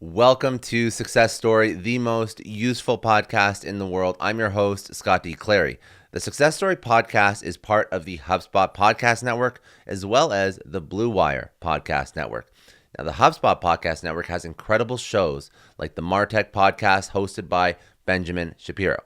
Welcome to Success Story, the most useful podcast in the world. I'm your host, Scott D. Clary. The Success Story podcast is part of the HubSpot Podcast Network, as well as the Blue Wire Podcast Network. Now, the HubSpot Podcast Network has incredible shows like the Martech Podcast hosted by Benjamin Shapiro.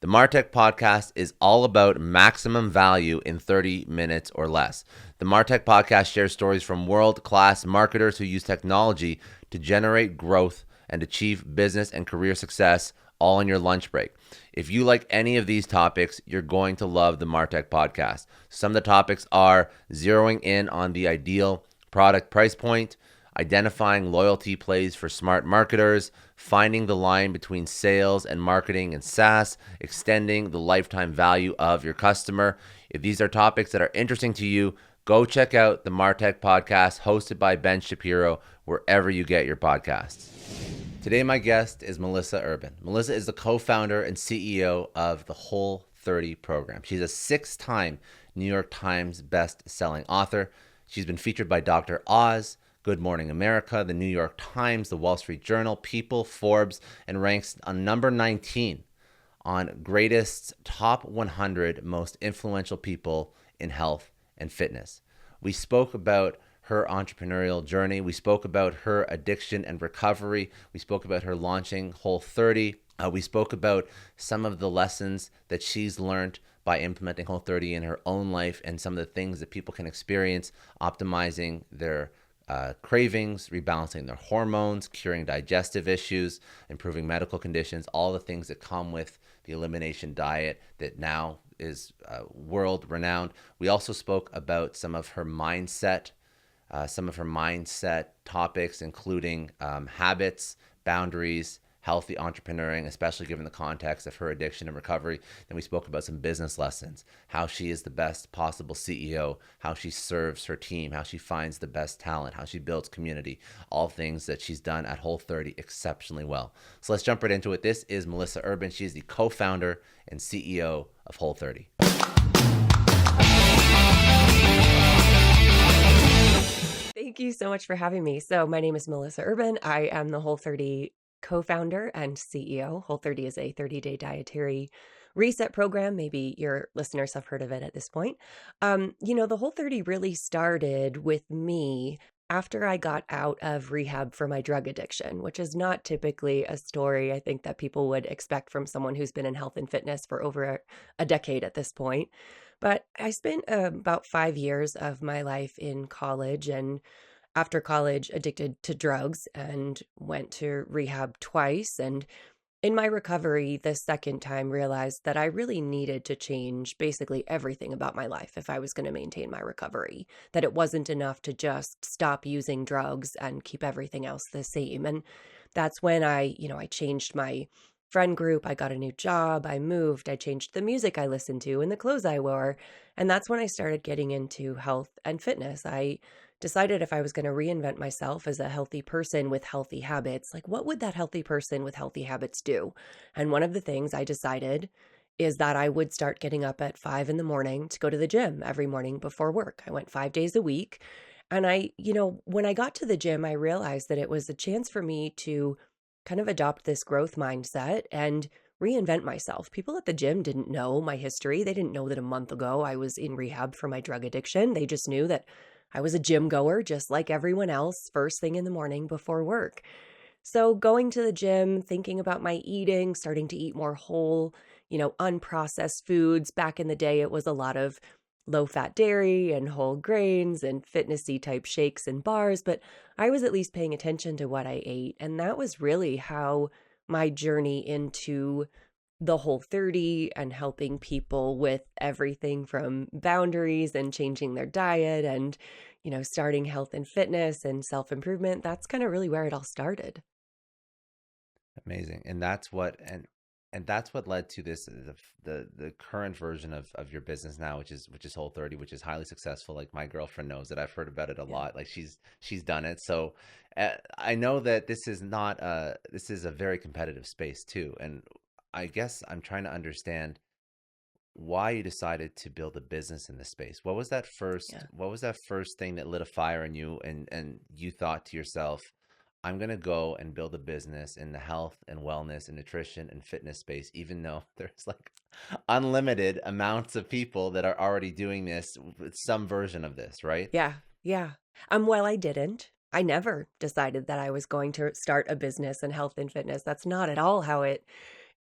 The Martech podcast is all about maximum value in 30 minutes or less. The Martech podcast shares stories from world-class marketers who use technology to generate growth and achieve business and career success all on your lunch break. If you like any of these topics, you're going to love the Martech podcast. Some of the topics are zeroing in on the ideal product price point, identifying loyalty plays for smart marketers, finding the line between sales and marketing and SaaS, extending the lifetime value of your customer. If these are topics that are interesting to you, go check out the Martech podcast hosted by Ben Shapiro wherever you get your podcasts. Today, my guest is Melissa Urban. Melissa is the co-founder and CEO of the Whole30 program. She's a 6-time New York Times best-selling author. She's been featured by Dr. Oz, Good Morning America, the New York Times, the Wall Street Journal, People, Forbes, and ranks on number 19 on Greatist's top 100 most influential people in health and fitness. We spoke about her entrepreneurial journey. We spoke about her addiction and recovery. We spoke about her launching Whole30. We spoke about some of the lessons that she's learned by implementing Whole30 in her own life and some of the things that people can experience optimizing their cravings, rebalancing their hormones, curing digestive issues, improving medical conditions, all the things that come with the elimination diet that now is world renowned. We also spoke about some of her mindset topics, including habits, boundaries, healthy entrepreneuring, especially given the context of her addiction and recovery. Then we spoke about some business lessons, how she is the best possible CEO, how she serves her team, how she finds the best talent, how she builds community, all things that she's done at Whole30 exceptionally well. So let's jump right into it. This is Melissa Urban. She is the co-founder and CEO of Whole30. Thank you so much for having me. So my name is Melissa Urban. I am the Whole30 co-founder and CEO. Whole30 is a 30-day dietary reset program. Maybe your listeners have heard of it at this point. The Whole30 really started with me after I got out of rehab for my drug addiction, which is not typically a story I think that people would expect from someone who's been in health and fitness for over a decade at this point. But I spent about 5 years of my life in college and after college addicted to drugs and went to rehab twice. And in my recovery, the second time realized that I really needed to change basically everything about my life if I was going to maintain my recovery, that it wasn't enough to just stop using drugs and keep everything else the same. And that's when I changed my friend group. I got a new job. I moved. I changed the music I listened to and the clothes I wore. And that's when I started getting into health and fitness. I decided if I was going to reinvent myself as a healthy person with healthy habits, like what would that healthy person with healthy habits do? And one of the things I decided is that I would start getting up at 5 in the morning to go to the gym every morning before work. I went 5 days a week. And when I got to the gym, I realized that it was a chance for me to kind of adopt this growth mindset and reinvent myself. People at the gym didn't know my history. They didn't know that a month ago I was in rehab for my drug addiction. They just knew that I was a gym goer, just like everyone else, first thing in the morning before work. So going to the gym, thinking about my eating, starting to eat more whole, unprocessed foods. Back in the day, it was a lot of low-fat dairy and whole grains and fitnessy type shakes and bars, but I was at least paying attention to what I ate. And that was really how my journey into the Whole30 and helping people with everything from boundaries and changing their diet and, starting health and fitness and self-improvement. That's kind of really where it all started. Amazing. And that's what led to this the current version of your business now, which is Whole30, which is highly successful. Like my girlfriend knows that. I've heard about it a Yeah. lot. Like she's done it. So I know that this is a very competitive space too. And I guess I'm trying to understand why you decided to build a business in this space. Yeah. What was that first thing that lit a fire in you and you thought to yourself, I'm going to go and build a business in the health and wellness and nutrition and fitness space, even though there's like unlimited amounts of people that are already doing this with some version of this, right? Yeah, yeah. Well, I didn't. I never decided that I was going to start a business in health and fitness. That's not at all how it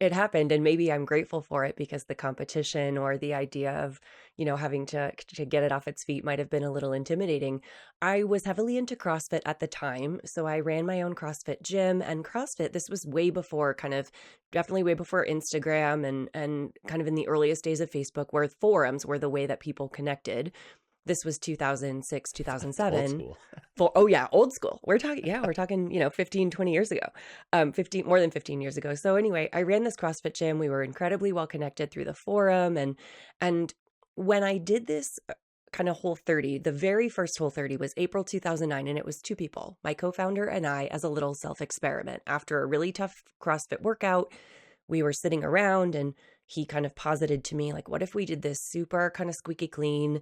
happened. And maybe I'm grateful for it because the competition or the idea of, having to get it off its feet might have been a little intimidating. I was heavily into CrossFit at the time. So I ran my own CrossFit gym, and CrossFit, this was way before definitely way before Instagram and kind of in the earliest days of Facebook, where forums were the way that people connected. This was 2006, Old 2007. school. Oh yeah, old school. We're talking, 15, 20 years ago. 15 more than 15 years ago. So anyway, I ran this CrossFit gym. We were incredibly well connected through the forum, and when I did this kind of Whole30, the very first Whole30 was April 2009, and it was two people, my co-founder and I, as a little self-experiment. After a really tough CrossFit workout, we were sitting around, and he kind of posited to me, like, what if we did this super kind of squeaky clean,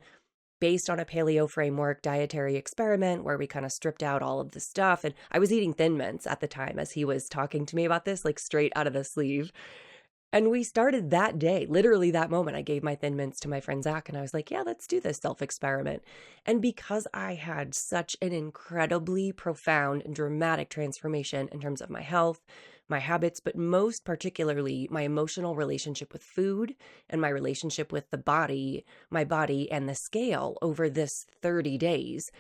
based on a paleo framework dietary experiment where we kind of stripped out all of the stuff. And I was eating Thin Mints at the time as he was talking to me about this, like straight out of the sleeve. And we started that day, literally that moment. I gave my Thin Mints to my friend Zach, and I was like, yeah, let's do this self-experiment. And because I had such an incredibly profound and dramatic transformation in terms of my health, my habits, but most particularly my emotional relationship with food and my relationship with my body and the scale over this 30 days,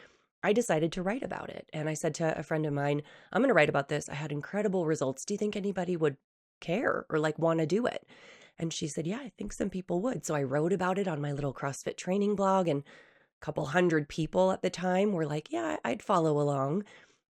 I decided to write about it. And I said to a friend of mine, I'm going to write about this. I had incredible results. Do you think anybody would care or like want to do it? And she said, yeah, I think some people would. So I wrote about it on my little CrossFit training blog, and a couple hundred people at the time were like, yeah, I'd follow along.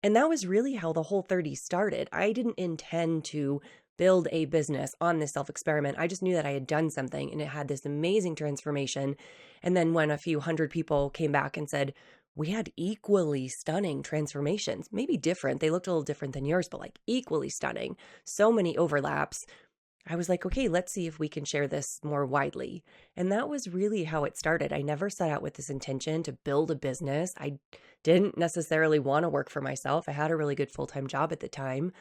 And that was really how the Whole30 started. I didn't intend to build a business on this self-experiment. I just knew that I had done something and it had this amazing transformation. And then when a few hundred people came back and said, we had equally stunning transformations, maybe different. They looked a little different than yours, but like equally stunning. So many overlaps. I was like, okay, let's see if we can share this more widely. And that was really how it started. I never set out with this intention to build a business. I didn't necessarily want to work for myself. I had a really good full-time job at the time,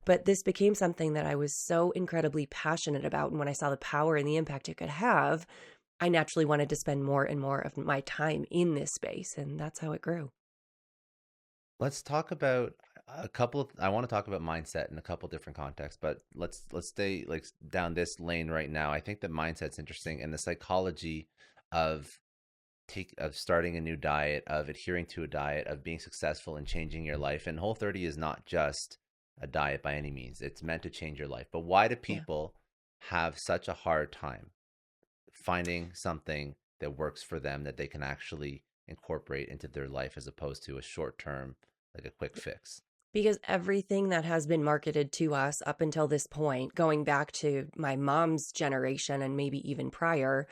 but this became something that I was so incredibly passionate about. And when I saw the power and the impact it could have, I naturally wanted to spend more and more of my time in this space. And that's how it grew. Let's talk about I want to talk about mindset in a couple different contexts, but let's stay like down this lane right now. I think that mindset's interesting, and the psychology of starting a new diet, of adhering to a diet, of being successful in changing your life. And Whole30 is not just a diet by any means. It's meant to change your life. But why do Yeah. people have such a hard time finding something that works for them that they can actually incorporate into their life as opposed to a short term, like a quick fix? Because everything that has been marketed to us up until this point, going back to my mom's generation and maybe even prior,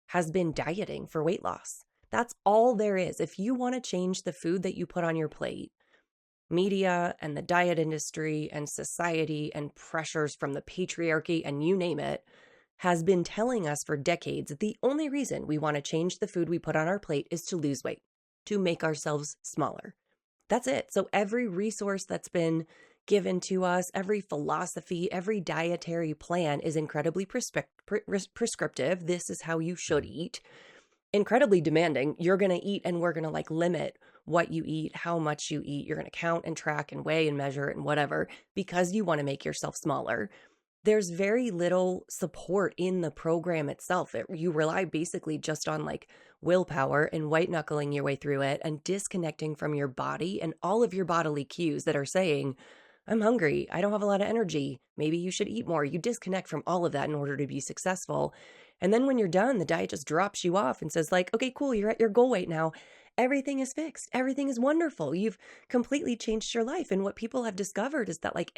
has been dieting for weight loss. That's all there is. If you want to change the food that you put on your plate, media and the diet industry and society and pressures from the patriarchy and you name it has been telling us for decades that the only reason we want to change the food we put on our plate is to lose weight, to make ourselves smaller. That's it. So every resource that's been given to us, every philosophy, every dietary plan is incredibly prescriptive. This is how you should eat. Incredibly demanding. You're going to eat, and we're going to like limit what you eat, how much you eat. You're going to count and track and weigh and measure and whatever because you want to make yourself smaller. There's very little support in the program itself. You rely basically just on like willpower and white knuckling your way through it and disconnecting from your body and all of your bodily cues that are saying, I'm hungry. I don't have a lot of energy. Maybe you should eat more. You disconnect from all of that in order to be successful. And then when you're done, the diet just drops you off and says like, okay, cool. You're at your goal weight now. Everything is fixed. Everything is wonderful. You've completely changed your life. And what people have discovered is that like,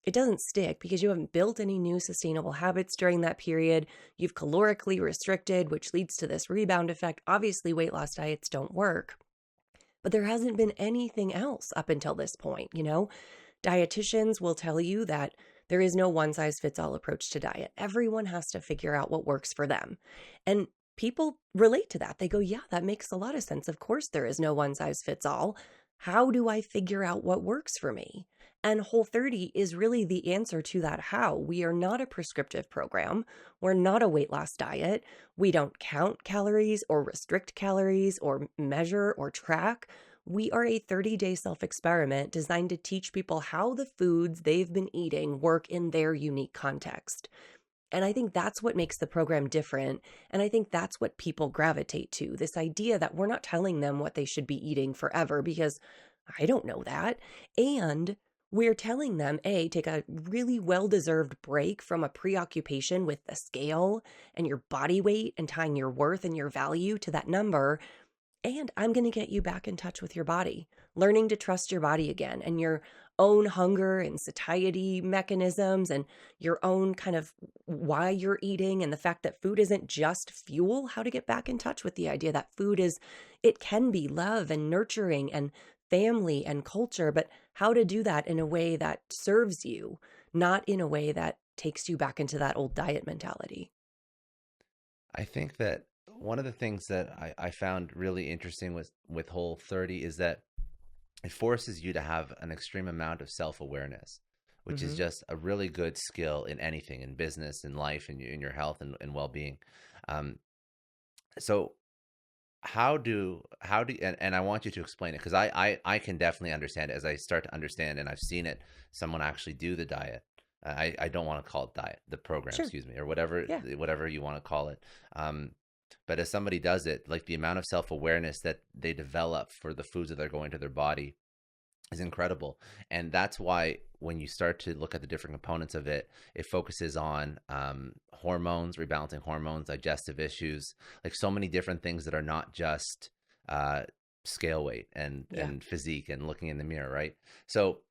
it doesn't stick because you haven't built any new sustainable habits during that period. You've calorically restricted, which leads to this rebound effect. Obviously, weight loss diets don't work, but there hasn't been anything else up until this point. Dietitians will tell you that there is no one size fits all approach to diet. Everyone has to figure out what works for them. And people relate to that. They go, yeah, that makes a lot of sense. Of course, there is no one size fits all. How do I figure out what works for me? And Whole30 is really the answer to that how. We are not a prescriptive program. We're not a weight loss diet. We don't count calories or restrict calories or measure or track. We are a 30-day self-experiment designed to teach people how the foods they've been eating work in their unique context. And I think that's what makes the program different. And I think that's what people gravitate to, this idea that we're not telling them what they should be eating forever, because I don't know that. And we're telling them, A, take a really well-deserved break from a preoccupation with the scale and your body weight and tying your worth and your value to that number. And I'm going to get you back in touch with your body, learning to trust your body again and your own hunger and satiety mechanisms and your own kind of why you're eating, and the fact that food isn't just fuel, how to get back in touch with the idea that food is, it can be love and nurturing and family and culture, but how to do that in a way that serves you, not in a way that takes you back into that old diet mentality. I think that one of the things that I found really interesting with Whole30 is that it forces you to have an extreme amount of self-awareness, which is Mm-hmm. just a really good skill in anything, in business, in life, in your health and well-being. Um, so how do and I want you to explain it, because I can definitely understand it as I start to understand, and I've seen it, someone actually do the diet. I don't want to call it diet, the program, Sure. excuse me, or whatever Yeah. whatever you want to call it. But as somebody does it, like the amount of self-awareness that they develop for the foods that they're going to their body is incredible. And that's why when you start to look at the different components of it, it focuses on hormones, rebalancing hormones, digestive issues, like so many different things that are not just uh, scale weight Yeah. and physique and looking in the mirror, right? So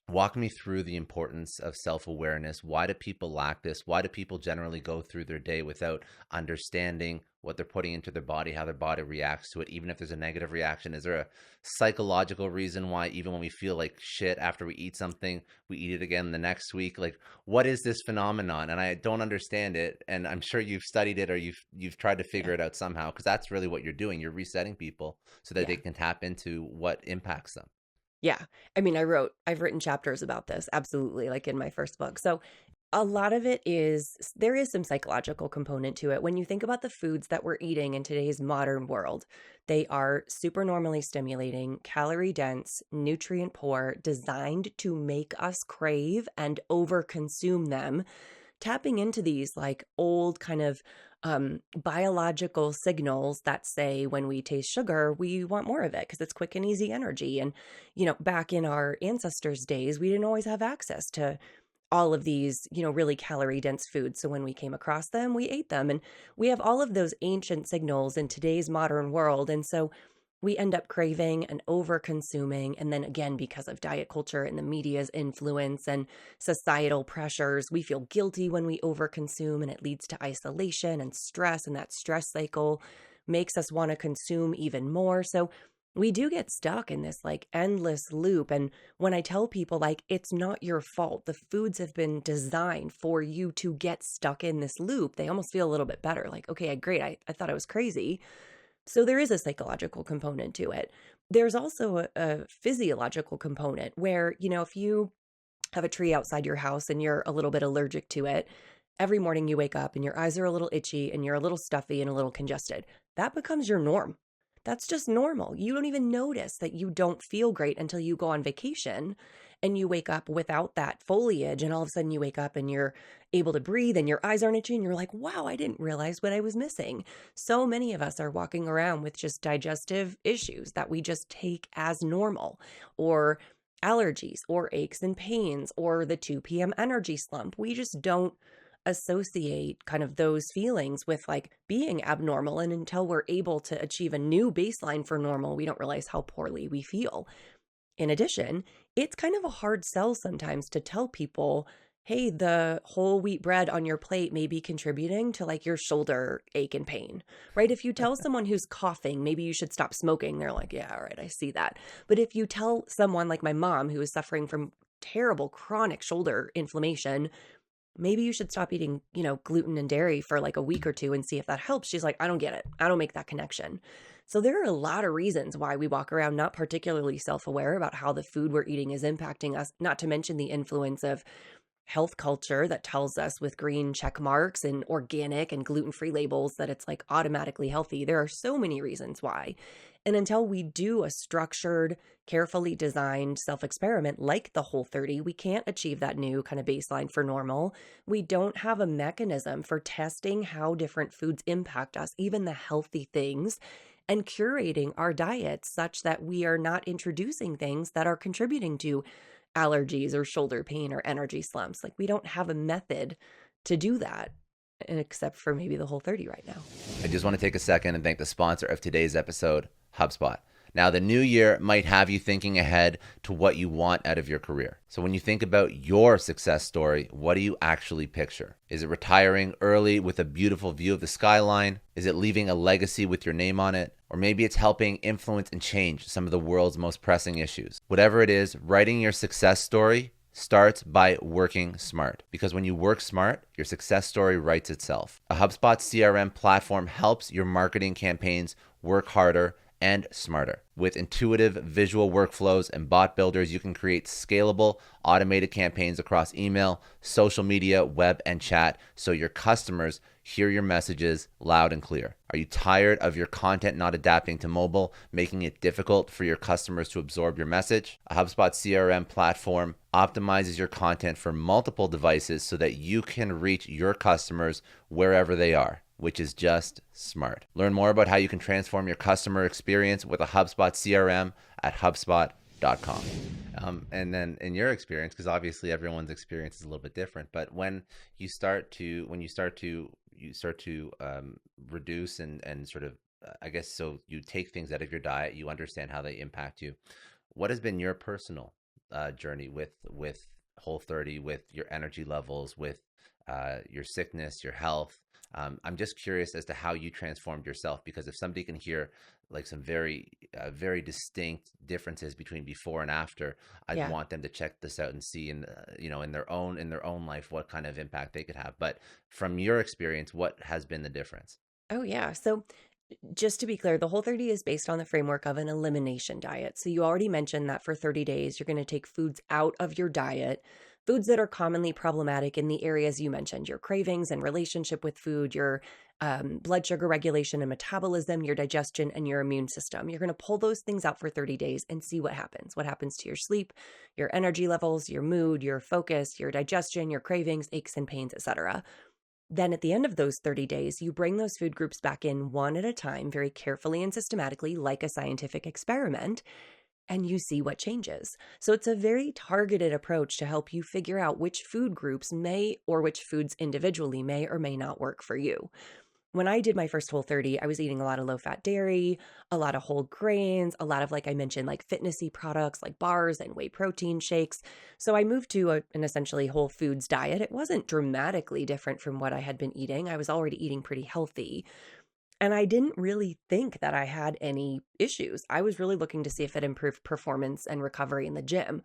walk me through the importance of self-awareness. Why do people lack this? Why do people generally go through their day without understanding what they're putting into their body, how their body reacts to it, even if there's a negative reaction? Is there a psychological reason why even when we feel like shit after we eat something, we eat it again the next week? Like, what is this phenomenon? And I don't understand it. And I'm sure you've studied it, or you've tried to Yeah. figure it out somehow, because that's really what you're doing. You're resetting people so that they Yeah. can tap into what impacts them. Yeah. I mean, I've written chapters about this, absolutely, like in my first book. So a lot of it is, there is some psychological component to it. When you think about the foods that we're eating in today's modern world, they are super normally stimulating, calorie dense, nutrient poor, designed to make us crave and overconsume them, tapping into these like old kind of biological signals that say when we taste sugar, we want more of it because it's quick and easy energy. And, back in our ancestors' days, we didn't always have access to all of these, really calorie dense foods. So when we came across them, we ate them. And we have all of those ancient signals in today's modern world. And so we end up craving and over consuming. And then again, because of diet culture and the media's influence and societal pressures, we feel guilty when we over consume, and it leads to isolation and stress. And that stress cycle makes us want to consume even more. So we do get stuck in this like endless loop. And when I tell people, like, it's not your fault, the foods have been designed for you to get stuck in this loop, they almost feel a little bit better. Like, okay, great. I thought I was crazy. So there is a psychological component to it. There's also a physiological component where, if you have a tree outside your house and you're a little bit allergic to it, every morning you wake up and your eyes are a little itchy and you're a little stuffy and a little congested. That becomes your norm. That's just normal. You don't even notice that you don't feel great until you go on vacation and you wake up without that foliage, and all of a sudden you wake up and you're able to breathe and your eyes aren't itchy and you're like, wow, I didn't realize what I was missing. So many of us are walking around with just digestive issues that we just take as normal, or allergies or aches and pains or the 2 p.m. energy slump. We just don't associate kind of those feelings with like being abnormal. And until we're able to achieve a new baseline for normal, we don't realize how poorly we feel. In addition, it's kind of a hard sell sometimes to tell people, hey, the whole wheat bread on your plate may be contributing to like your shoulder ache and pain, right? If you tell someone who's coughing, maybe you should stop smoking, they're like, yeah, all right, I see that. But if you tell someone like my mom who is suffering from terrible chronic shoulder inflammation, maybe you should stop eating, gluten and dairy for like a week or two and see if that helps. She's like, I don't get it. I don't make that connection. So there are a lot of reasons why we walk around not particularly self-aware about how the food we're eating is impacting us, not to mention the influence of health culture that tells us with green check marks and organic and gluten-free labels that it's like automatically healthy. There are so many reasons why. And until we do a structured, carefully designed self-experiment like the Whole30, we can't achieve that new kind of baseline for normal. We don't have a mechanism for testing how different foods impact us, even the healthy things, and curating our diets such that we are not introducing things that are contributing to allergies or shoulder pain or energy slumps. Like, we don't have a method to do that, except for maybe the Whole30 right now. I just want to take a second and thank the sponsor of today's episode, HubSpot. Now, the new year might have you thinking ahead to what you want out of your career. So when you think about your success story, what do you actually picture? Is it retiring early with a beautiful view of the skyline? Is it leaving a legacy with your name on it? Or maybe it's helping influence and change some of the world's most pressing issues. Whatever it is, writing your success story starts by working smart. Because when you work smart, your success story writes itself. A HubSpot CRM platform helps your marketing campaigns work harder and smarter. With intuitive visual workflows and bot builders, you can create scalable, automated campaigns across email, social media, web, and chat so your customers hear your messages loud and clear. Are you tired of your content not adapting to mobile, making it difficult for your customers to absorb your message? A HubSpot CRM platform optimizes your content for multiple devices so that you can reach your customers wherever they are, which is just smart. Learn more about how you can transform your customer experience with a HubSpot CRM at HubSpot.com. And then in your experience, because obviously everyone's experience is a little bit different, but when you start to reduce and sort of, I guess, so you take things out of your diet, you understand how they impact you. What has been your personal journey with Whole30, with your energy levels, with your sickness, your health? I'm just curious as to how you transformed yourself, because if somebody can hear like some very distinct differences between before and after, I'd Yeah. want them to check this out and see in in their own life what kind of impact they could have. But from your experience, what has been the difference? Oh, yeah. So just to be clear, the Whole30 is based on the framework of an elimination diet. So you already mentioned that for 30 days, you're going to take foods out of your diet, foods that are commonly problematic in the areas you mentioned: your cravings and relationship with food, your blood sugar regulation and metabolism, your digestion, and your immune system. You're going to pull those things out for 30 days and see what happens. What happens to your sleep, your energy levels, your mood, your focus, your digestion, your cravings, aches and pains, etc. Then at the end of those 30 days, you bring those food groups back in one at a time, very carefully and systematically, like a scientific experiment, and you see what changes. So it's a very targeted approach to help you figure out which food groups may, or which foods individually may or may not work for you. When I did my first Whole30, I was eating a lot of low-fat dairy, a lot of whole grains, a lot of, like I mentioned, like fitnessy products like bars and whey protein shakes. So I moved to an essentially whole foods diet. It wasn't dramatically different from what I had been eating. I was already eating pretty healthy. And I didn't really think that I had any issues. I was really looking to see if it improved performance and recovery in the gym.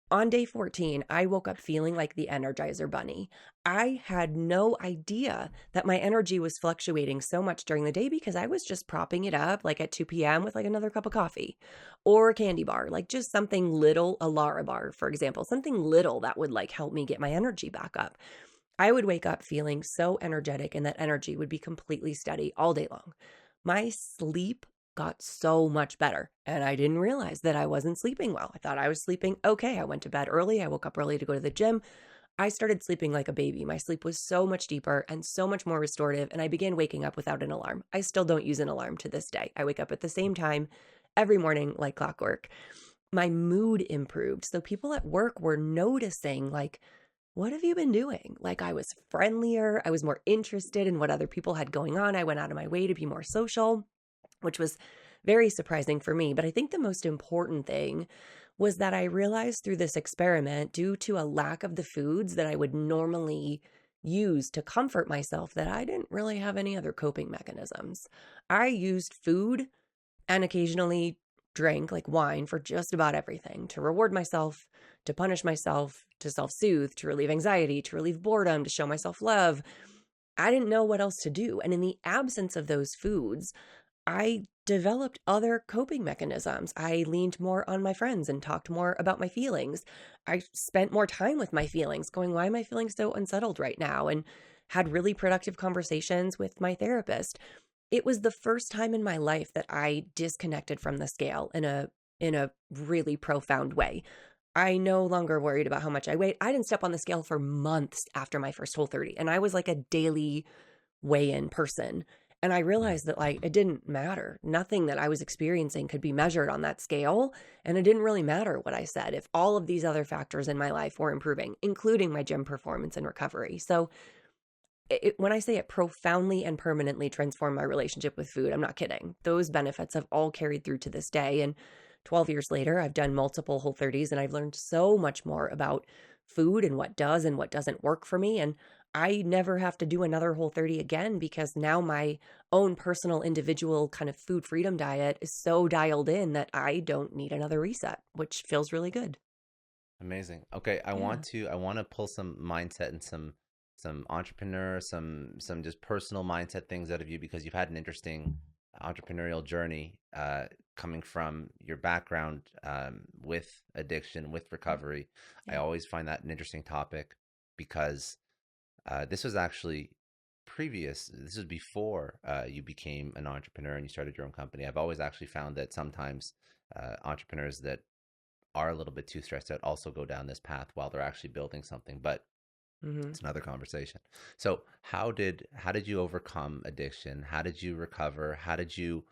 On day 14, I woke up feeling like the Energizer Bunny. I had no idea that my energy was fluctuating so much during the day because I was just propping it up like at 2 p.m. with like another cup of coffee or a candy bar, like just something little, a Lara bar, for example, something little that would like help me get my energy back up. I would wake up feeling so energetic, and that energy would be completely steady all day long. My sleep got so much better, and I didn't realize that I wasn't sleeping well. I thought I was sleeping okay. I went to bed early. I woke up early to go to the gym. I started sleeping like a baby. My sleep was so much deeper and so much more restorative, and I began waking up without an alarm. I still don't use an alarm to this day. I wake up at the same time every morning like clockwork. My mood improved. So people at work were noticing, like, what have you been doing? Like, I was friendlier. I was more interested in what other people had going on. I went out of my way to be more social, which was very surprising for me. But I think the most important thing was that I realized through this experiment, due to a lack of the foods that I would normally use to comfort myself, that I didn't really have any other coping mechanisms. I used food and occasionally drink, like wine, for just about everything, to reward myself, to punish myself, to self-soothe, to relieve anxiety, to relieve boredom, to show myself love. I didn't know what else to do. And in the absence of those foods, I developed other coping mechanisms. I leaned more on my friends and talked more about my feelings. I spent more time with my feelings, going, why am I feeling so unsettled right now? And had really productive conversations with my therapist. It was the first time in my life that I disconnected from the scale in a really profound way. I no longer worried about how much I weighed. I didn't step on the scale for months after my first Whole30, and I was like a daily weigh-in person. And I realized that like it didn't matter. Nothing that I was experiencing could be measured on that scale, and it didn't really matter what I said if all of these other factors in my life were improving, including my gym performance and recovery. So when I say it profoundly and permanently transformed my relationship with food, I'm not kidding. Those benefits have all carried through to this day. And 12 years later, I've done multiple Whole30s and I've learned so much more about food and what does and what doesn't work for me. And I never have to do another Whole30 again because now my own personal individual kind of food freedom diet is so dialed in that I don't need another reset, which feels really good. Amazing. Okay, I Yeah. want to pull some mindset and some entrepreneur, some just personal mindset things out of you because you've had an interesting entrepreneurial journey coming from your background with addiction, with recovery. I Yeah. always find that an interesting topic because this was actually this was before you became an entrepreneur and you started your own company. I've always actually found that sometimes entrepreneurs that are a little bit too stressed out also go down this path while they're actually building something, but Hmm. it's another conversation. So how did you overcome addiction? How did you recover? How did you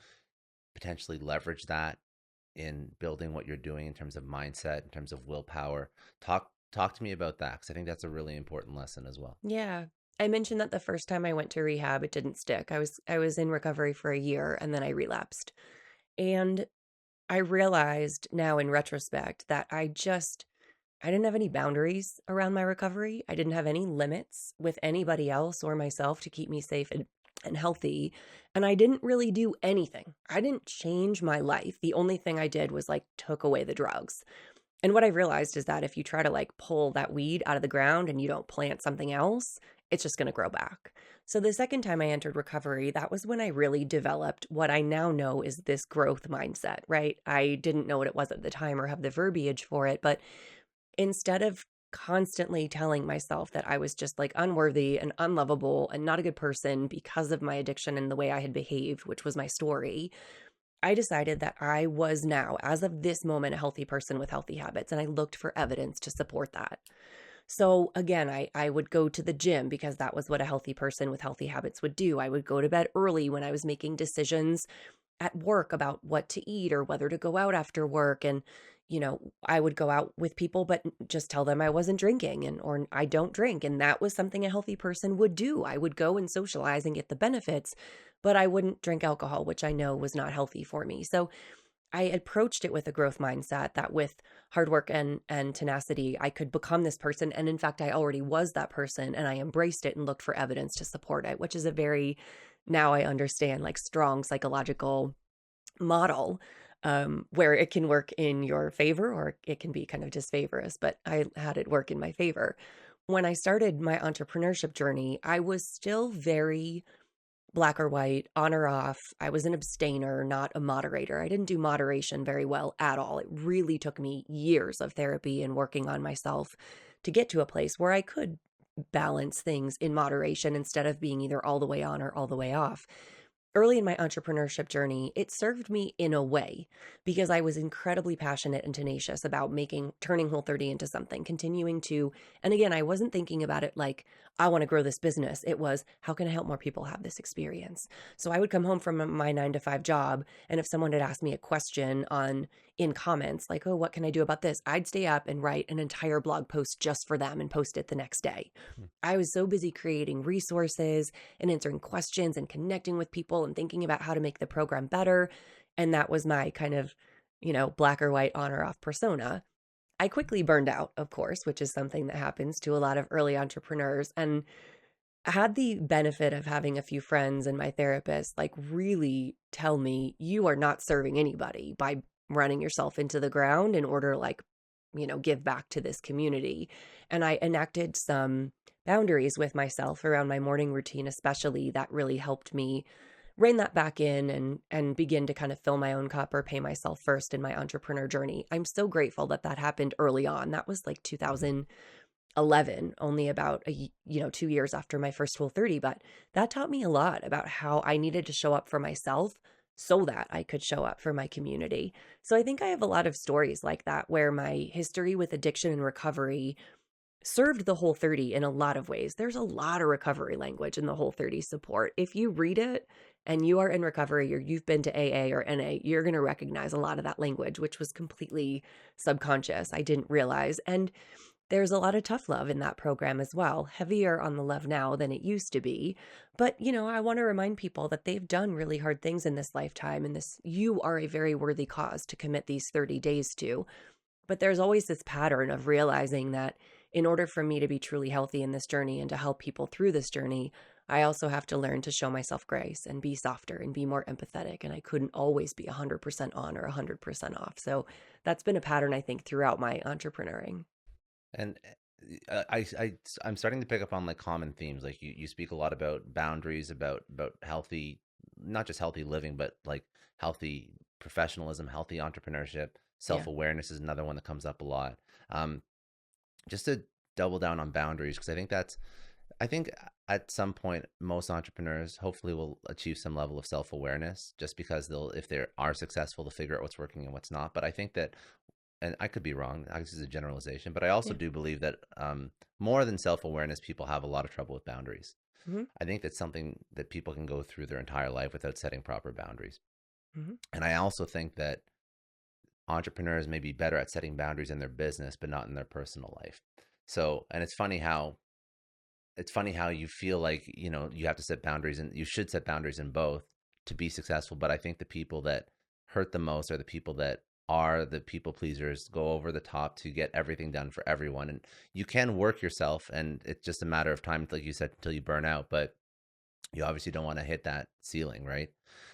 potentially leverage that in building what you're doing in terms of mindset, in terms of willpower? Talk to me about that because I think that's a really important lesson as well. Yeah. I mentioned that the first time I went to rehab, it didn't stick. I was in recovery for a year and then I relapsed. And I realized now in retrospect that I didn't have any boundaries around my recovery. I didn't have any limits with anybody else or myself to keep me safe and healthy. And I didn't really do anything. I didn't change my life. The only thing I did was like took away the drugs. And what I realized is that if you try to like pull that weed out of the ground and you don't plant something else, it's just going to grow back. So the second time I entered recovery, that was when I really developed what I now know is this growth mindset, right? I didn't know what it was at the time or have the verbiage for it, but instead of constantly telling myself that I was just like unworthy and unlovable and not a good person because of my addiction and the way I had behaved, which was my story, I decided that I was now, as of this moment, a healthy person with healthy habits. And I looked for evidence to support that. So again, I would go to the gym because that was what a healthy person with healthy habits would do. I would go to bed early when I was making decisions at work about what to eat or whether to go out after work. And, I would go out with people, but just tell them I wasn't drinking or I don't drink. And that was something a healthy person would do. I would go and socialize and get the benefits, but I wouldn't drink alcohol, which I know was not healthy for me. So I approached it with a growth mindset that with hard work and tenacity, I could become this person. And in fact, I already was that person and I embraced it and looked for evidence to support it, which is a very, now I understand, like strong psychological model where it can work in your favor or it can be kind of disfavorous, but I had it work in my favor. When I started my entrepreneurship journey, I was still very black or white, on or off. I was an abstainer, not a moderator. I didn't do moderation very well at all. It really took me years of therapy and working on myself to get to a place where I could balance things in moderation instead of being either all the way on or all the way off. Early in my entrepreneurship journey, it served me in a way because I was incredibly passionate and tenacious about turning Whole30 into something, continuing to, and again, I wasn't thinking about it like, I want to grow this business. It was, how can I help more people have this experience? So I would come home from my 9 to 5 job. And if someone had asked me a question in comments, like, oh, what can I do about this? I'd stay up and write an entire blog post just for them and post it the next day. I was so busy creating resources and answering questions and connecting with people and thinking about how to make the program better. And that was my kind of, black or white, on or off persona. I quickly burned out, of course, which is something that happens to a lot of early entrepreneurs. And I had the benefit of having a few friends and my therapist like really tell me, you are not serving anybody by running yourself into the ground in order to like, give back to this community. And I enacted some boundaries with myself around my morning routine, especially that really helped me rein that back in and begin to kind of fill my own cup or pay myself first in my entrepreneur journey. I'm so grateful that that happened early on. That was like Mhm. 2011, only about 2 years after my first Whole30, but that taught me a lot about how I needed to show up for myself so that I could show up for my community. So I think I have a lot of stories like that where my history with addiction and recovery served the Whole30 in a lot of ways. There's a lot of recovery language in the Whole30 support. If you read it and you are in recovery or you've been to AA or NA, you're going to recognize a lot of that language, which was completely subconscious. I didn't realize. And there's a lot of tough love in that program as well, heavier on the love now than it used to be. But, I want to remind people that they've done really hard things in this lifetime, and you are a very worthy cause to commit these 30 days to. But there's always this pattern of realizing that in order for me to be truly healthy in this journey and to help people through this journey, I also have to learn to show myself grace and be softer and be more empathetic. And I couldn't always be 100% on or 100% off. So that's been a pattern, I think, throughout my entrepreneuring. And I'm starting to pick up on like common themes. Like you speak a lot about boundaries, about healthy, not just healthy living, but like healthy professionalism, healthy entrepreneurship. Yeah. Self-awareness is another one that comes up a lot. Um, just to double down on boundaries, because I think at some point most entrepreneurs hopefully will achieve some level of self-awareness, just because if they are successful, to figure out what's working and what's not. But I think that, and I could be wrong, this is a generalization, but I also Yeah. do believe that more than self-awareness, people have a lot of trouble with boundaries. Hmm. I think that's something that people can go through their entire life without setting proper boundaries. Hmm. And I also think that entrepreneurs may be better at setting boundaries in their business, but not in their personal life. So, and it's funny how you feel like, you have to set boundaries, and you should set boundaries in both to be successful. But I think the people that hurt the most are the people that are the people pleasers, go over the top to get everything done for everyone. And you can work yourself, and it's just a matter of time, like you said, until you burn out. But you obviously don't want to hit that ceiling, right?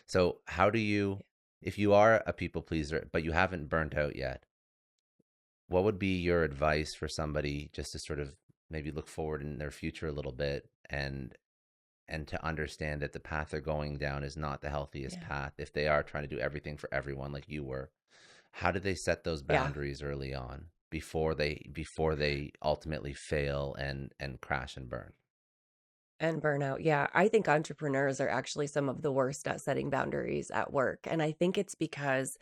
So how do you, if you are a people pleaser but you haven't burnt out yet, what would be your advice for somebody just to sort of maybe look forward in their future a little bit, and to understand that the path they're going down is not the healthiest Yeah. path if they are trying to do everything for everyone like you were? How do they set those Yeah. boundaries early on before they ultimately fail and crash and burn? And burnout. Yeah. I think entrepreneurs are actually some of the worst at setting boundaries at work. And I think it's because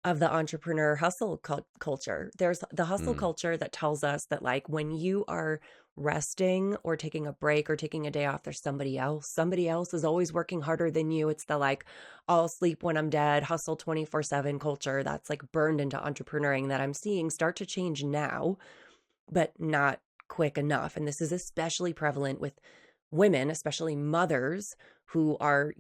of the entrepreneur hustle culture. There's the hustle Mm, culture that tells us that, like, when you are resting or taking a break or taking a day off, there's somebody else. Somebody else is always working harder than you. It's the like, I'll sleep when I'm dead, hustle 24/7 culture that's like burned into entrepreneuring that I'm seeing start to change now, but not quick enough. And this is especially prevalent with women, especially mothers who are,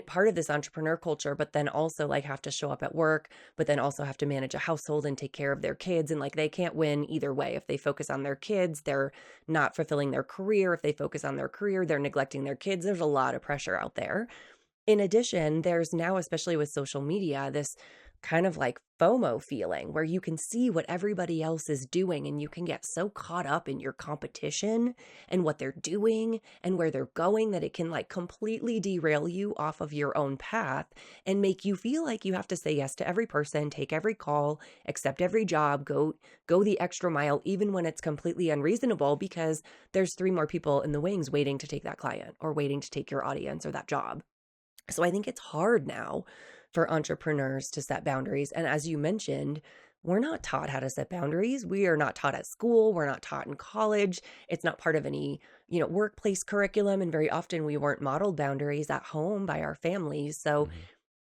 part of this entrepreneur culture, but then also like have to show up at work, but then also have to manage a household and take care of their kids. And like they can't win either way. If they focus on their kids, they're not fulfilling their career. If they focus on their career, they're neglecting their kids. There's a lot of pressure out there. In addition, there's now, especially with social media, this kind of like FOMO feeling where you can see what everybody else is doing and you can get so caught up in your competition and what they're doing and where they're going that it can like completely derail you off of your own path and make you feel like you have to say yes to every person, take every call, accept every job, go the extra mile even when it's completely unreasonable because there's three more people in the wings waiting to take that client or waiting to take your audience or that job. So I think it's hard now for entrepreneurs to set boundaries. And as you mentioned, we're not taught how to set boundaries. We are not taught at school. We're not taught in college. It's not part of any, workplace curriculum. And very often we weren't modeled boundaries at home by our families. So hmm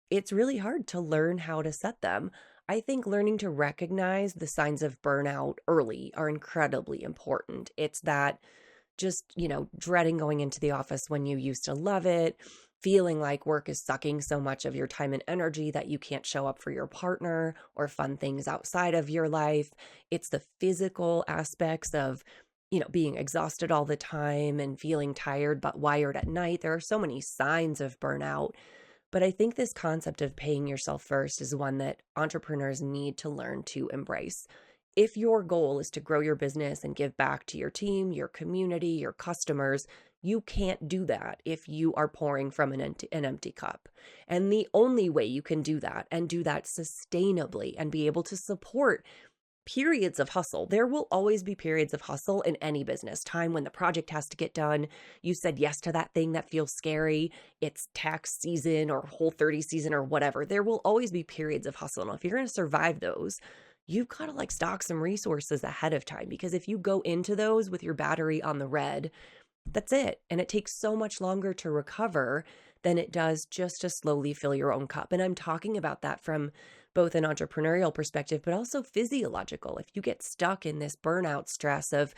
it's really hard to learn how to set them. I think learning to recognize the signs of burnout early are incredibly important. It's that just, dreading going into the office when you used to love it, feeling like work is sucking so much of your time and energy that you can't show up for your partner or fun things outside of your life. It's the physical aspects of, being exhausted all the time and feeling tired but wired at night. There are so many signs of burnout, But I think this concept of paying yourself first is one that entrepreneurs need to learn to embrace. If your goal is to grow your business and give back to your team, your community, your customers, you can't do that if you are pouring from an empty cup. And the only way you can do that and do that sustainably and be able to support periods of hustle. There will always be periods of hustle in any business. Time when the project has to get done. You said yes to that thing that feels scary. It's tax season or Whole30 season or whatever. There will always be periods of hustle. And if you're going to survive those, you've got to like stock some resources ahead of time, because if you go into those with your battery on the red, that's it. And it takes so much longer to recover than it does just to slowly fill your own cup. And I'm talking about that from both an entrepreneurial perspective, but also physiological. If you get stuck in this burnout stress of,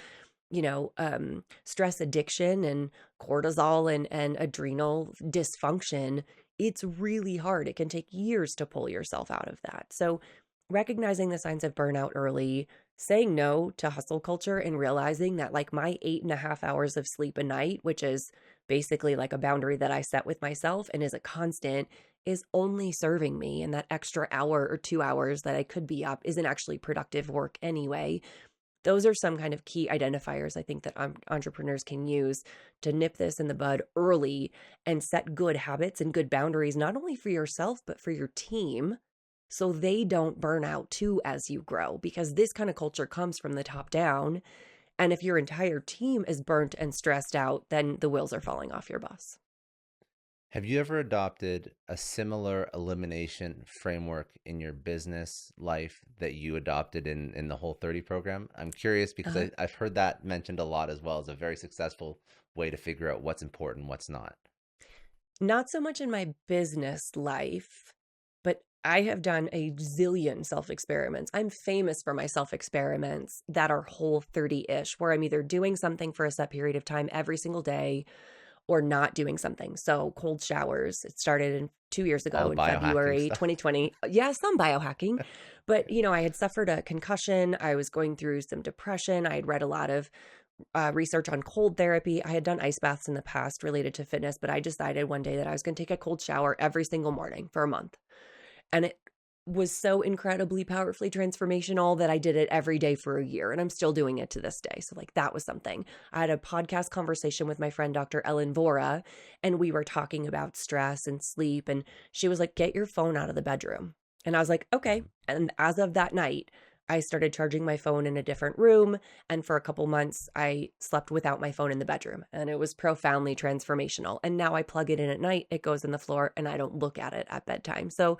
stress addiction and cortisol and adrenal dysfunction, it's really hard. It can take years to pull yourself out of that. So recognizing the signs of burnout early, saying no to hustle culture, and realizing that like my 8.5 hours of sleep a night, which is basically like a boundary that I set with myself and is a constant, is only serving me. And that extra hour or 2 hours that I could be up isn't actually productive work anyway. Those are some kind of key identifiers I think that entrepreneurs can use to nip this in the bud early and set good habits and good boundaries, not only for yourself, but for your team, so they don't burn out too as you grow, because this kind of culture comes from the top down. And if your entire team is burnt and stressed out, then the wheels are falling off your bus. Have you ever adopted a similar elimination framework in your business life that you adopted in the Whole30 program? I'm curious because Uh-huh. I've heard that mentioned a lot as well as a very successful way to figure out what's important, what's not. Not so much in my business life, but I have done a zillion self experiments. I'm famous for my self experiments that are Whole30-ish, where I'm either doing something for a set period of time every single day or not doing something. So cold showers, it started 2 years All ago the in biohacking February stuff. 2020. Yeah, some biohacking, but I had suffered a concussion. I was going through some depression. I had read a lot of research on cold therapy. I had done ice baths in the past related to fitness, but I decided one day that I was going to take a cold shower every single morning for a month. And it was so incredibly powerfully transformational that I did it every day for a year, and I'm still doing it to this day. So like that was something. I had a podcast conversation with my friend, Dr. Ellen Vora, and we were talking about stress and sleep. And she was like, get your phone out of the bedroom. And I was like, okay. And as of that night, I started charging my phone in a different room. And for a couple months, I slept without my phone in the bedroom. And it was profoundly transformational. And now I plug it in at night, it goes on the floor, and I don't look at it at bedtime. So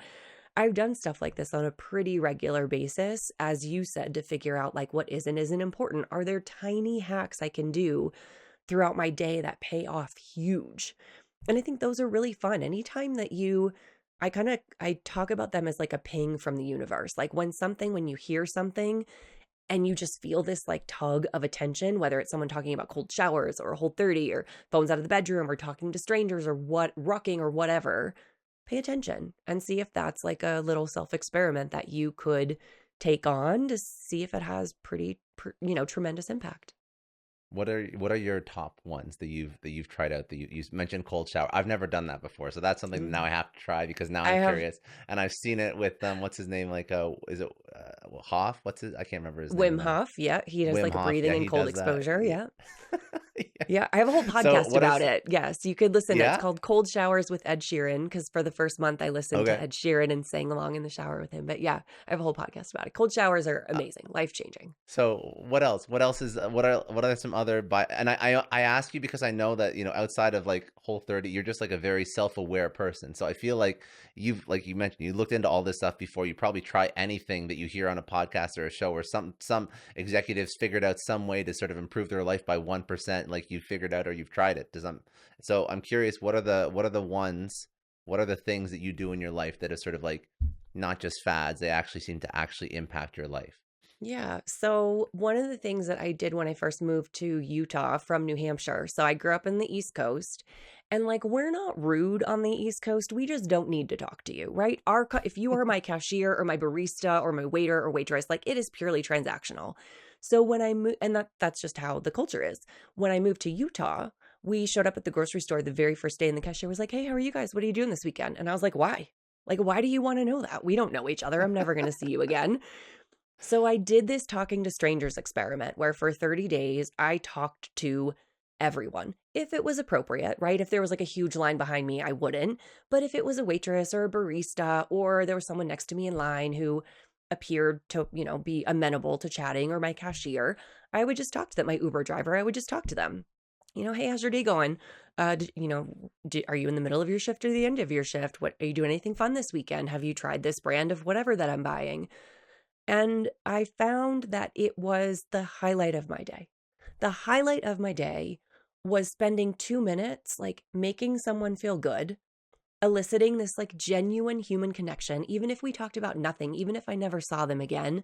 I've done stuff like this on a pretty regular basis, as you said, to figure out like what is and isn't important. Are there tiny hacks I can do throughout my day that pay off huge? And I think those are really fun. Anytime that I talk about them as like a ping from the universe. Like when you hear something and you just feel this like tug of attention, whether it's someone talking about cold showers or Whole30 or phones out of the bedroom or talking to strangers or rucking or whatever, pay attention and see if that's like a little self-experiment that you could take on to see if it has tremendous impact. What are your top ones that you've tried out that you mentioned cold shower? I've never done that before, so that's something that now Mm. I have to try because now I I'm have curious and I've seen it with what's his name, like is it Hoff? What's his? I can't remember his name Wim now. Hof. Yeah. He does Wim like a Hof. Yeah, breathing and he cold does that. exposure. Yeah. Yeah. Yeah. Yeah, I have a whole So podcast what are about it. Yes, you could listen. It's yeah? called Cold Showers with Ed Sheeran, because for the first month I listened to Okay. Ed Sheeran and sang along in the shower with him. But yeah, I have a whole podcast about it. Cold showers are amazing, life-changing. So what else? What else is what are some other and I ask you because I know that outside of like Whole30 you're just like a very self-aware person. So I feel like like you mentioned you looked into all this stuff before you probably try anything that you hear on a podcast or a show or some executives figured out some way to sort of improve their life by 1% like you figured out or you've tried it. So I'm curious what are the things that you do in your life that are sort of like not just fads, they actually seem to actually impact your life. Yeah. So one of the things that I did when I first moved to Utah from New Hampshire, so I grew up in the East Coast, and like we're not rude on the East Coast. We just don't need to talk to you, right? If you are my cashier or my barista or my waiter or waitress, like it is purely transactional. So when I moved, and that's just how the culture is. When I moved to Utah, We showed up at the grocery store the very first day, and the cashier was like, "Hey, how are you guys? What are you doing this weekend?" And I was like, "Why? Like, why do you want to know that? We don't know each other. I'm never going to see you again." So I did this talking to strangers experiment where for 30 days I talked to everyone. If it was appropriate, right? If there was like a huge line behind me, I wouldn't. But if it was a waitress or a barista, or there was someone next to me in line who appeared to, be amenable to chatting, or my cashier, I would just talk to them. My Uber driver, I would just talk to them. Hey, how's your day going? Are you in the middle of your shift or the end of your shift? What are you doing? Anything fun this weekend? Have you tried this brand of whatever that I'm buying? And I found that it was the highlight of my day. The highlight of my day was spending 2 minutes, like making someone feel good, eliciting this like genuine human connection, even if we talked about nothing, even if I never saw them again.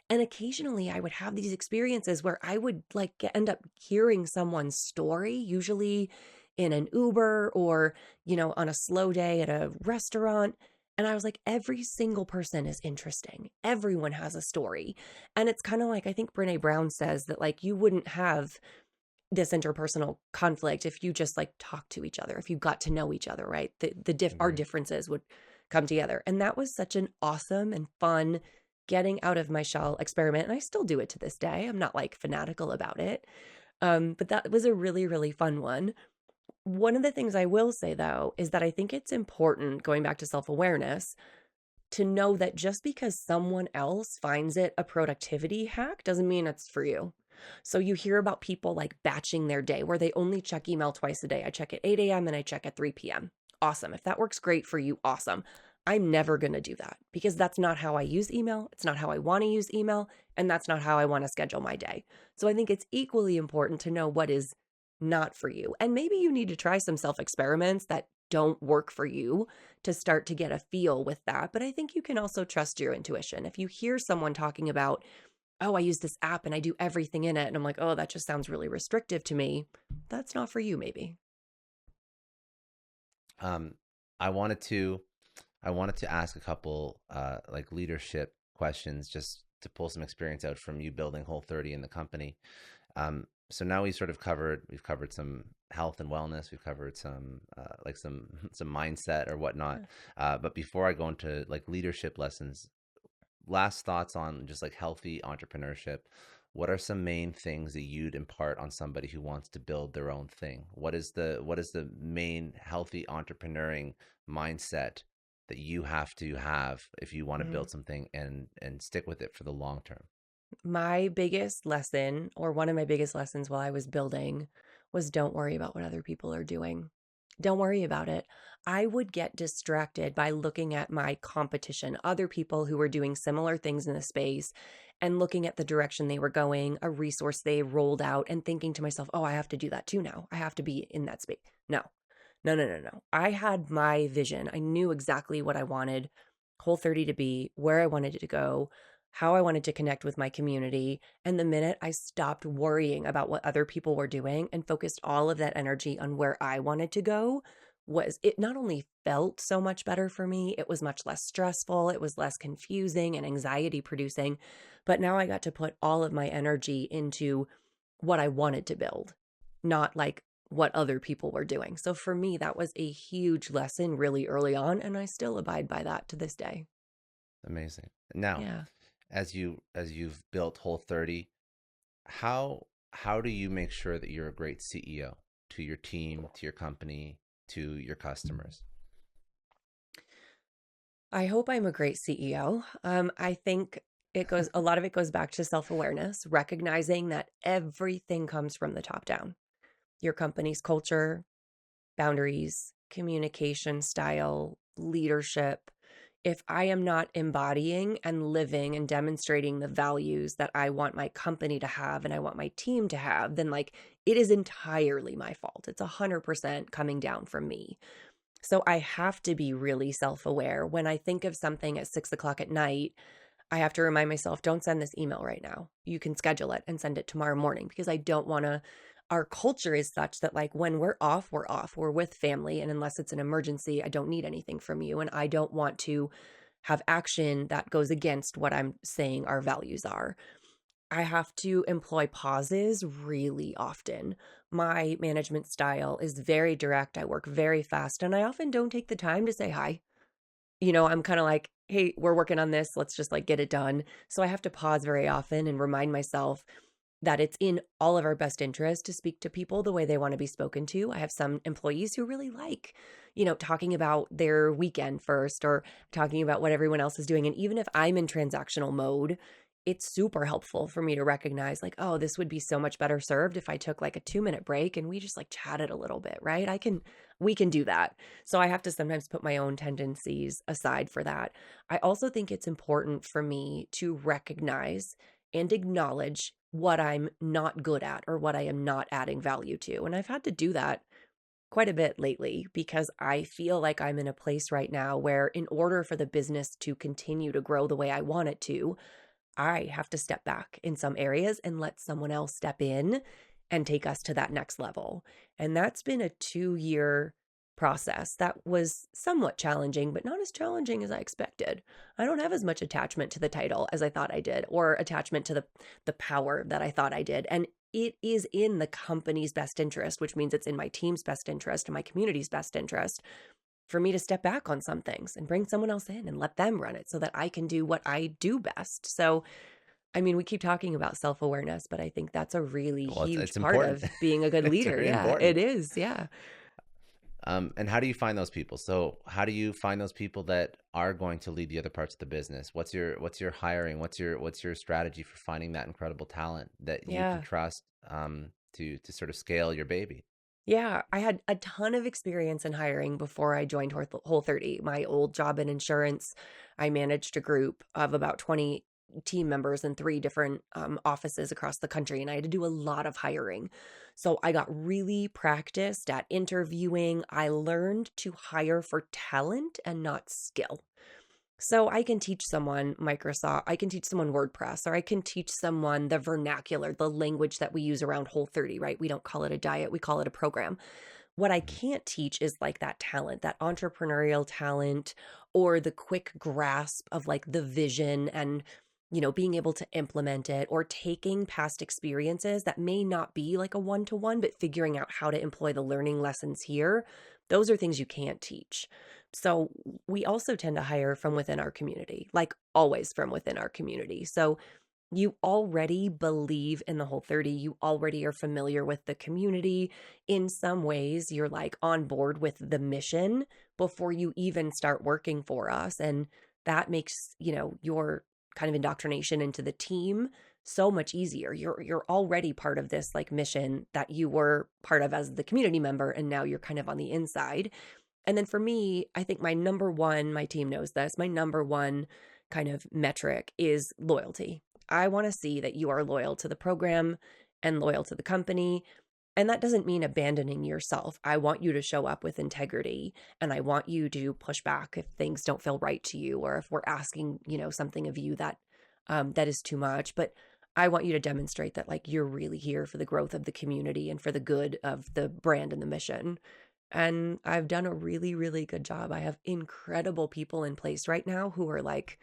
And occasionally I would have these experiences where I would end up hearing someone's story, usually in an Uber or, on a slow day at a restaurant. And I was like, every single person is interesting. Everyone has a story. And it's kind of like, I think Brene Brown says that like you wouldn't have this interpersonal conflict if you just like talked to each other, if you got to know each other, right? Our differences would come together. And that was such an awesome and fun getting out of my shell experiment. And I still do it to this day. I'm not like fanatical about it. But that was a really, really fun one. One of the things I will say though, is that I think it's important, going back to self-awareness, to know that just because someone else finds it a productivity hack doesn't mean it's for you. So you hear about people like batching their day where they only check email twice a day. I check at 8 a.m. and I check at 3 p.m. Awesome. If that works great for you, awesome. I'm never going to do that because that's not how I use email. It's not how I want to use email. And that's not how I want to schedule my day. So I think it's equally important to know what is not for you. And maybe you need to try some self experiments that don't work for you to start to get a feel with that. But I think you can also trust your intuition. If you hear someone talking about, oh, I use this app and I do everything in it, and I'm like, oh, that just sounds really restrictive to me, that's not for you, maybe. I wanted to ask a couple like leadership questions just to pull some experience out from you building Whole30 in the company. So now we've covered some health and wellness. We've covered some like some mindset or whatnot. But before I go into like leadership lessons, last thoughts on just like healthy entrepreneurship. What are some main things that you'd impart on somebody who wants to build their own thing? What is the main healthy entrepreneuring mindset that you have to have if you want to build something and stick with it for the long term? My biggest lesson, or one of my biggest lessons while I was building, was don't worry about what other people are doing. Don't worry about it. I would get distracted by looking at my competition, other people who were doing similar things in the space, and looking at the direction they were going, a resource they rolled out, and thinking to myself, oh, I have to do that too now. I have to be in that space. No, no, no, no, no. I had my vision. I knew exactly what I wanted Whole30 to be, where I wanted it to go, how I wanted to connect with my community. And the minute I stopped worrying about what other people were doing and focused all of that energy on where I wanted to go, it not only felt so much better for me, it was much less stressful, it was less confusing and anxiety producing. But now I got to put all of my energy into what I wanted to build, not like what other people were doing. So for me, that was a huge lesson really early on, and I still abide by that to this day. Amazing. Now, Yeah. as you've built Whole30, how do you make sure that you're a great CEO to your team, to your company, to your customers? I hope I'm a great CEO. I think a lot of it goes back to self-awareness, recognizing that everything comes from the top down. Your company's culture, boundaries, communication style, leadership. If I am not embodying and living and demonstrating the values that I want my company to have and I want my team to have, then like it is entirely my fault. It's 100% coming down from me. So I have to be really self-aware. When I think of something at 6 o'clock at night, I have to remind myself, don't send this email right now. You can schedule it and send it tomorrow morning because I don't want to. Our culture is such that like when we're off, we're off. We're with family. And unless it's an emergency, I don't need anything from you. And I don't want to have action that goes against what I'm saying our values are. I have to employ pauses really often. My management style is very direct. I work very fast, and I often don't take the time to say hi. I'm kind of like, hey, we're working on this. Let's just like get it done. So I have to pause very often and remind myself that it's in all of our best interest to speak to people the way they want to be spoken to. I have some employees who really like, talking about their weekend first or talking about what everyone else is doing. And even if I'm in transactional mode, it's super helpful for me to recognize like, oh, this would be so much better served if I took like a 2-minute break and we just like chatted a little bit, right? We can do that. So I have to sometimes put my own tendencies aside for that. I also think it's important for me to recognize and acknowledge what I'm not good at or what I am not adding value to. And I've had to do that quite a bit lately because I feel like I'm in a place right now where, in order for the business to continue to grow the way I want it to, I have to step back in some areas and let someone else step in and take us to that next level. And that's been a 2-year process that was somewhat challenging, but not as challenging as I expected. I don't have as much attachment to the title as I thought I did, or attachment to the power that I thought I did. And it is in the company's best interest, which means it's in my team's best interest and my community's best interest for me to step back on some things and bring someone else in and let them run it so that I can do what I do best. So, I mean, we keep talking about self-awareness, but I think that's a really Well, it's huge part important. of being a good It's leader. very Yeah, important. it is. Yeah. And how do you find those people? So how do you find those people that are going to lead the other parts of the business? What's your hiring? What's your strategy for finding that incredible talent that you can Yeah. trust to sort of scale your baby? Yeah, I had a ton of experience in hiring before I joined Whole30. My old job in insurance, I managed a group of about 20 team members in 3 different offices across the country, and I had to do a lot of hiring. So I got really practiced at interviewing. I learned to hire for talent and not skill. So I can teach someone Microsoft, I can teach someone WordPress, or I can teach someone the vernacular, the language that we use around Whole30, right? We don't call it a diet, we call it a program. What I Mhm. can't teach is like that talent, that entrepreneurial talent, or the quick grasp of like the vision and being able to implement it, or taking past experiences that may not be like a one-to-one, but figuring out how to employ the learning lessons here. Those are things you can't teach. So we also tend to hire from within our community, like always from within our community. So you already believe in the Whole30. You already are familiar with the community. In some ways, you're like on board with the mission before you even start working for us. And that makes, your kind of indoctrination into the team so much easier. You're already part of this like mission that you were part of as the community member, and now you're kind of on the inside. And then for me, I think my team knows this, my number one kind of metric is loyalty. I want to see that you are loyal to the program and loyal to the company. And that doesn't mean abandoning yourself. I want you to show up with integrity, and I want you to push back if things don't feel right to you, or if we're asking, something of you that is too much. But I want you to demonstrate that like you're really here for the growth of the community and for the good of the brand and the mission. And I've done a really, really good job. I have incredible people in place right now who are like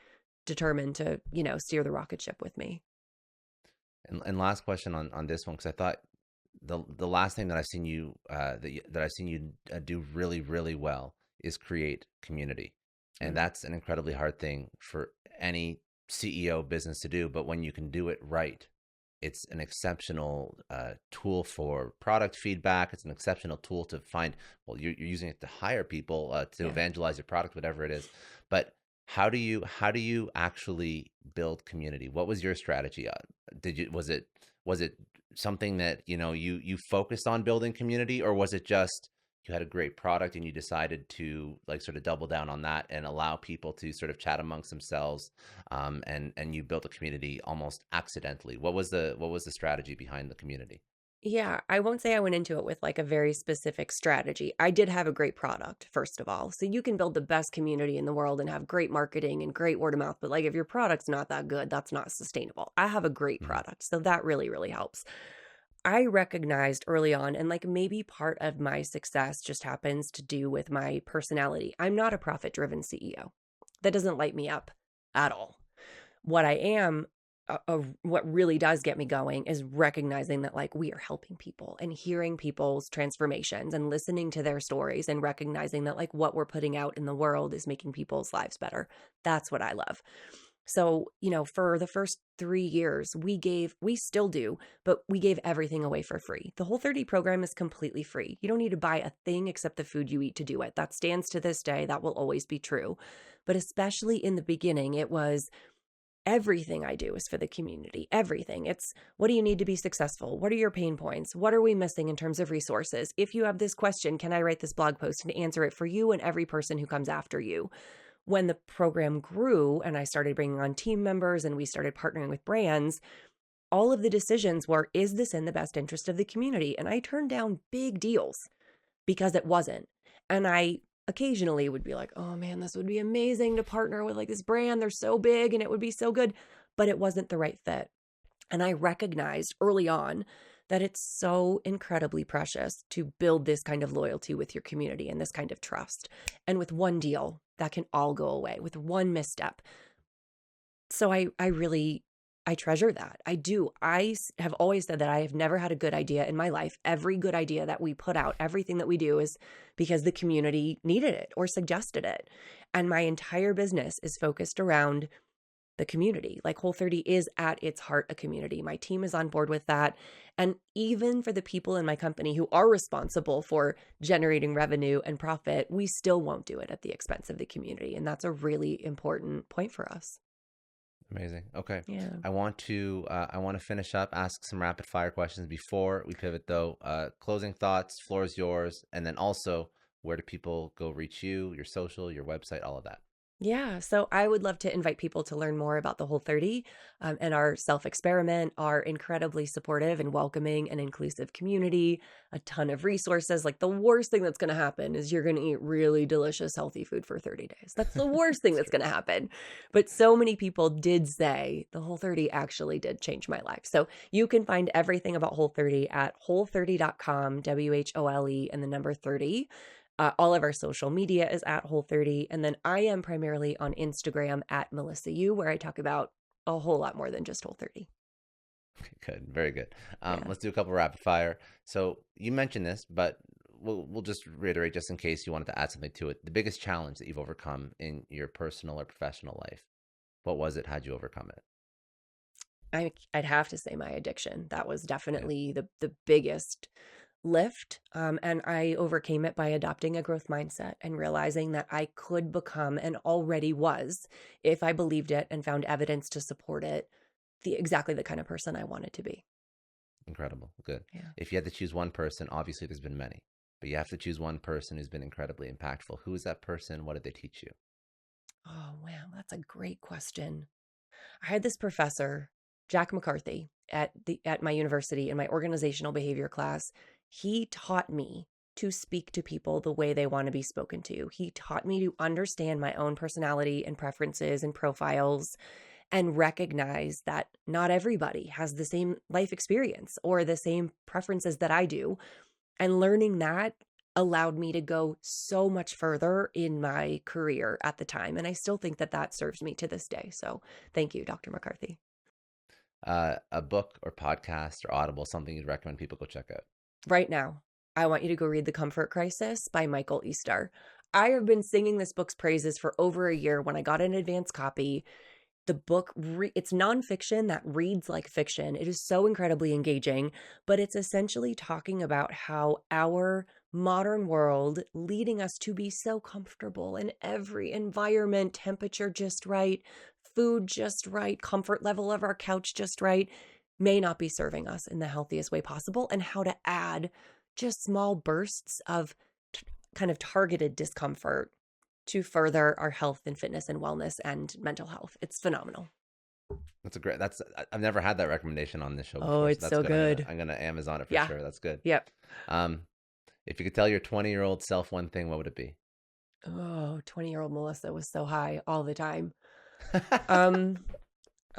determined to, steer the rocket ship with me. And last question on this one, because I thought the last thing that I've seen you that I've seen you do really really well is create community, and Mm. that's an incredibly hard thing for any CEO business to do. But when you can do it right, it's an exceptional tool for product feedback. It's an exceptional tool to find. Well, you're using it to hire people to Yeah. evangelize your product, whatever it is. But how do you actually build community? What was your strategy? Did you was it something that you focused on building community, or was it just you had a great product and you decided to like sort of double down on that and allow people to sort of chat amongst themselves, and you built a community almost accidentally? What was the strategy behind the community? Yeah, I won't say I went into it with like a very specific strategy. I did have a great product, first of all. So you can build the best community in the world and have great marketing and great word of mouth, but like if your product's not that good, that's not sustainable. I have a great Mhm. product, so that really, really helps. I recognized early on, and like maybe part of my success just happens to do with my personality. I'm not a profit driven CEO. That doesn't light me up at all. What I am what really does get me going is recognizing that like we are helping people and hearing people's transformations and listening to their stories and recognizing that like what we're putting out in the world is making people's lives better. That's what I love. So, for the first 3 years, we still do, but we gave everything away for free. The Whole30 program is completely free. You don't need to buy a thing except the food you eat to do it. That stands to this day. That will always be true. But especially in the beginning, it was everything I do is for the community. Everything. It's what do you need to be successful? What are your pain points? What are we missing in terms of resources? If you have this question, can I write this blog post and answer it for you and every person who comes after you? When the program grew and I started bringing on team members and we started partnering with brands, all of the decisions were, is this in the best interest of the community? And I turned down big deals because it wasn't. And I occasionally would be like, oh man, this would be amazing to partner with like this brand. They're so big and it would be so good, but it wasn't the right fit. And I recognized early on that it's so incredibly precious to build this kind of loyalty with your community and this kind of trust. And with one deal, that can all go away with one misstep. So I treasure that. I do. I have always said that I have never had a good idea in my life. Every good idea that we put out, everything that we do is because the community needed it or suggested it. And my entire business is focused around the community. Like Whole30 is at its heart a community. My team is on board with that. And even for the people in my company who are responsible for generating revenue and profit, we still won't do it at the expense of the community. And that's a really important point for us. Amazing. Okay. Yeah. I want to finish up, ask some rapid fire questions before we pivot though. Closing thoughts, floor is yours. And then also, where do people go reach you, your social, your website, all of that? Yeah. So I would love to invite people to learn more about the Whole30 and our self-experiment, our incredibly supportive and welcoming and inclusive community, a ton of resources. Like the worst thing that's going to happen is you're going to eat really delicious, healthy food for 30 days. That's the worst thing that's going to happen. But so many people did say the Whole30 actually did change my life. So you can find everything about Whole30 at whole30.com, WHOLE and the number 30. All of our social media is at Whole30. And then I am primarily on Instagram at Melissa Yu, where I talk about a whole lot more than just Whole30. Good. Very good. Yeah. Let's do a couple rapid fire. So you mentioned this, but we'll just reiterate just in case you wanted to add something to it. The biggest challenge that you've overcome in your personal or professional life, what was it? How'd you overcome it? I'd have to say my addiction. That was definitely the biggest lift. And I overcame it by adopting a growth mindset and realizing that I could become and already was, if I believed it and found evidence to support it, exactly the kind of person I wanted to be. Incredible. Good. Yeah. If you had to choose one person, obviously there's been many, but you have to choose one person who's been incredibly impactful. Who is that person? What did they teach you? Oh, wow. That's a great question. I had this professor, Jack McCarthy, at my university in my organizational behavior class. He taught me to speak to people the way they want to be spoken to. He taught me to understand my own personality and preferences and profiles and recognize that not everybody has the same life experience or the same preferences that I do. And learning that allowed me to go so much further in my career at the time. And I still think that serves me to this day. So thank you, Dr. McCarthy. A book or podcast or Audible, something you'd recommend people go check out? Right now, I want you to go read The Comfort Crisis by Michael Easter. I have been singing this book's praises for over a year. When I got an advance copy, the book, it's nonfiction that reads like fiction. It is so incredibly engaging, but it's essentially talking about how our modern world leading us to be so comfortable in every environment, temperature just right, food just right, comfort level of our couch just right, may not be serving us in the healthiest way possible, and how to add just small bursts of kind of targeted discomfort to further our health and fitness and wellness and mental health. It's phenomenal. I've never had that recommendation on this show before. Oh, it's that's so good. good. I'm gonna Amazon it for Yeah. sure. That's good. Yep. If you could tell your 20-year-old self one thing, what would it be? Oh, 20-year-old Melissa was so high all the time.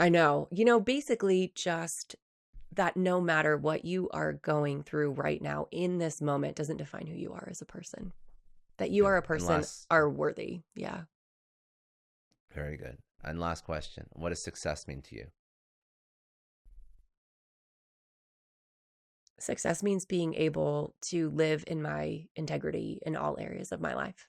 I know. Basically just that no matter what you are going through right now in this moment doesn't define who you are as a person. That you Good. are a person are worthy. Yeah. Very good. And last question, what does success mean to you? Success means being able to live in my integrity in all areas of my life.